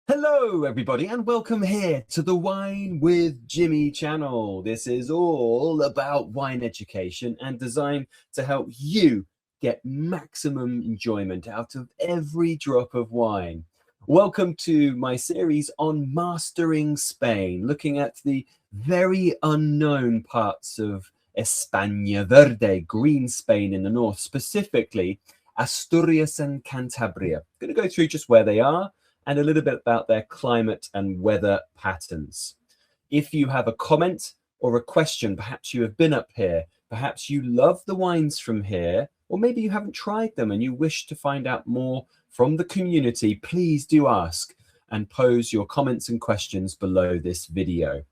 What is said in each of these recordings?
Hello, everybody, and welcome here to the Wine with Jimmy channel. This is all about wine education and designed to help you get maximum enjoyment out of every drop of wine. Welcome to my series on mastering Spain, looking at the very unknown parts of España Verde, green Spain in the north, specifically Asturias and Cantabria. I'm going to go through just where they are and a little bit about their climate and weather patterns. If you have a comment or a question, perhaps you have been up here, perhaps you love the wines from here, or maybe you haven't tried them and you wish to find out more from the community, please do ask and pose your comments and questions below this video.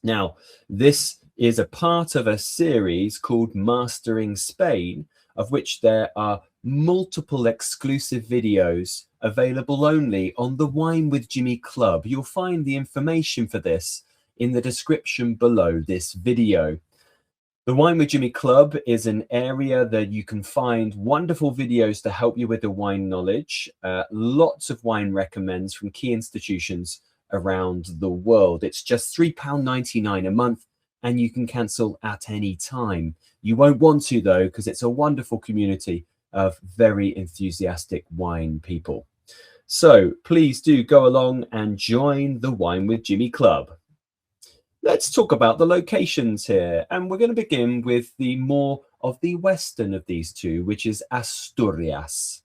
Now, this is a part of a series called Mastering Spain, of which there are multiple exclusive videos available only on the Wine with Jimmy Club. You'll find the information for this in the description below this video. The Wine with Jimmy Club is an area that you can find wonderful videos to help you with the wine knowledge, lots of wine recommends from key institutions around the world. It's just £3.99 a month and you can cancel at any time. You won't want to though, because it's a wonderful community of very enthusiastic wine people. So please do go along and join the Wine with Jimmy Club. Let's talk about the locations here, and we're going to begin with the more of the western of these two, which is Asturias.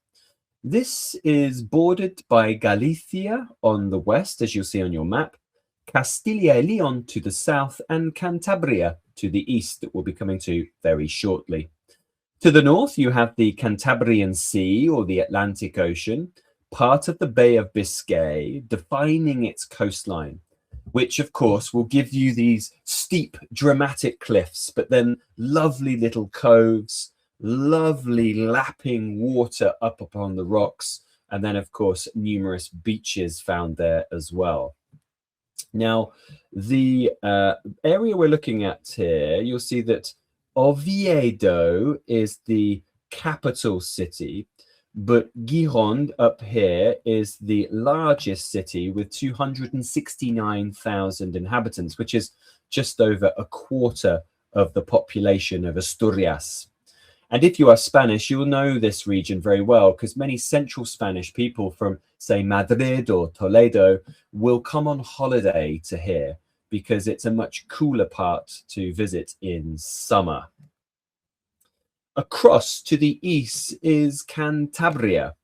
This is bordered by Galicia on the west, as you'll see on your map, Castilla y Leon to the south, and Cantabria to the east, that we'll be coming to very shortly. To the north, you have the Cantabrian Sea, or the Atlantic Ocean, part of the Bay of Biscay, defining its coastline, which of course will give you these steep, dramatic cliffs, but then lovely little coves, lovely lapping water up upon the rocks, and then of course numerous beaches found there as well. Now, the area we're looking at here, you'll see that Oviedo is the capital city, but Gijon up here is the largest city with 269,000 inhabitants, which is just over a quarter of the population of Asturias. And if you are Spanish, you'll know this region very well, because many central Spanish people from, say, Madrid or Toledo will come on holiday to here because it's a much cooler part to visit in summer. Across to the east is Cantabria.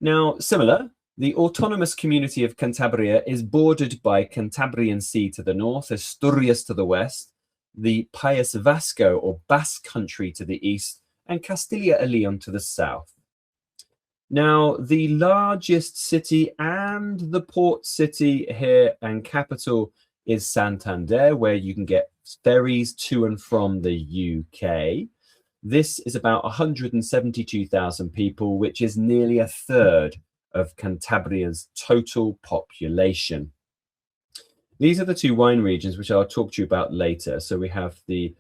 Now, similar, the autonomous community of Cantabria is bordered by Cantabrian Sea to the north, Asturias to the west, the País Vasco or Basque country to the east, and Castilla y Leon to the south. Now, the largest city and the port city here and capital is Santander, where you can get ferries to and from the UK. This is about 172,000 people, which is nearly a third of Cantabria's total population. These are the two wine regions which I'll talk to you about later. So we have the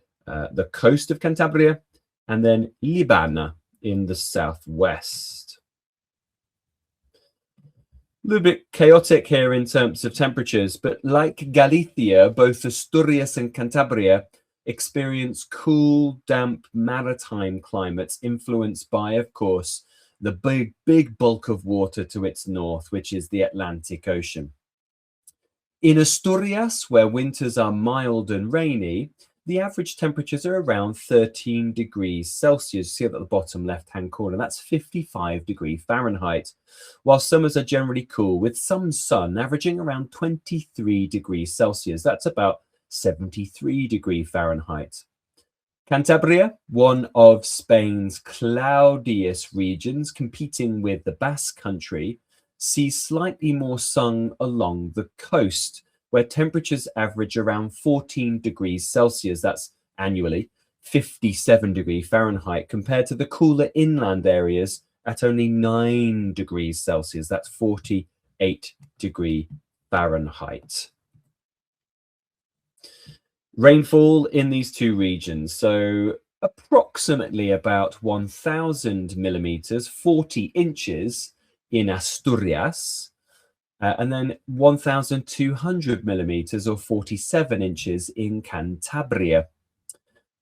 coast of Cantabria and then Liébana in the southwest. A little bit chaotic here in terms of temperatures, but like Galicia, both Asturias and Cantabria experience cool, damp, maritime climates influenced by, of course, the big bulk of water to its north, which is the Atlantic Ocean. In Asturias, where winters are mild and rainy, the average temperatures are around 13 degrees Celsius. See at the bottom left-hand corner, that's 55 degrees Fahrenheit, while summers are generally cool with some sun, averaging around 23 degrees Celsius. That's about 73 degrees Fahrenheit. Cantabria, one of Spain's cloudiest regions, competing with the Basque country, sees slightly more sun along the coast, where temperatures average around 14 degrees Celsius, that's annually, 57 degrees Fahrenheit, compared to the cooler inland areas at only 9 degrees Celsius, that's 48 degrees Fahrenheit. Rainfall in these two regions, so approximately about 1,000 millimeters, 40 inches in Asturias, and then 1,200 millimeters or 47 inches in Cantabria.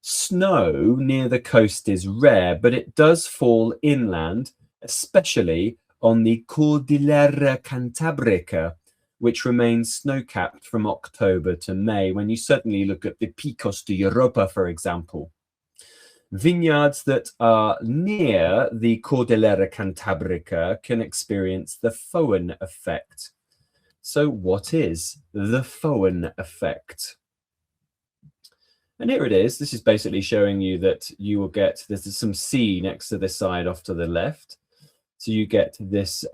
Snow near the coast is rare, but it does fall inland, especially on the Cordillera Cantabrica, which remains snow-capped from October to May, when you suddenly look at the Picos de Europa, for example. Vineyards that are near the Cordillera Cantabrica can experience the foehn effect. So what is the foehn effect? And here it is. This is basically showing you that you will get, there's some sea next to this side off to the left. So you get this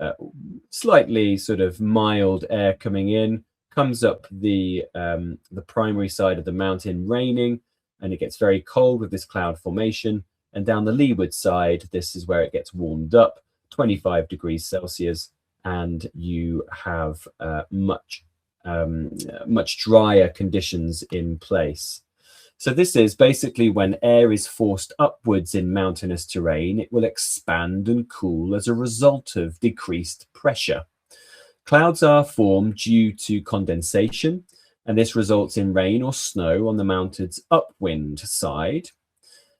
slightly sort of mild air coming in, comes up the primary side of the mountain raining, and it gets very cold with this cloud formation. And down the leeward side, this is where it gets warmed up, 25 degrees Celsius, and you have much drier conditions in place. So this is basically when air is forced upwards in mountainous terrain, it will expand and cool as a result of decreased pressure. Clouds are formed due to condensation, and this results in rain or snow on the mountain's upwind side.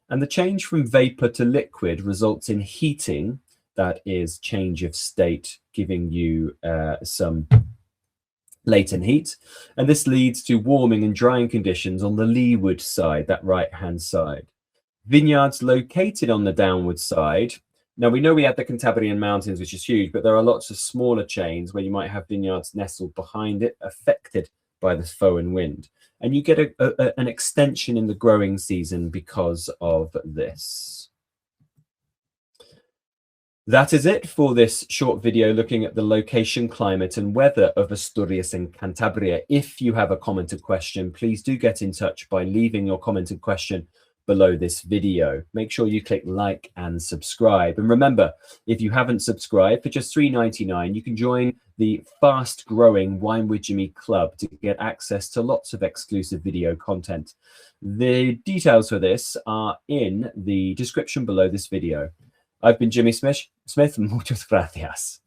And the change from vapor to liquid results in heating, that is change of state, giving you some latent heat, and this leads to warming and drying conditions on the leeward side, that right-hand side. Vineyards located on the downward side. Now, we know we have the Cantabrian Mountains, which is huge, but there are lots of smaller chains where you might have vineyards nestled behind it, affected by the foehn wind. And you get an extension in the growing season because of this. That is it for this short video looking at the location, climate and weather of Asturias and Cantabria. If you have a comment or question, please do get in touch by leaving your comment and question below this video. Make sure you click like and subscribe. And remember, if you haven't subscribed, for just $3.99, you can join the fast growing Wine with Jimmy Club to get access to lots of exclusive video content. The details for this are in the description below this video. I've been Jimmy Smith. Muchas gracias.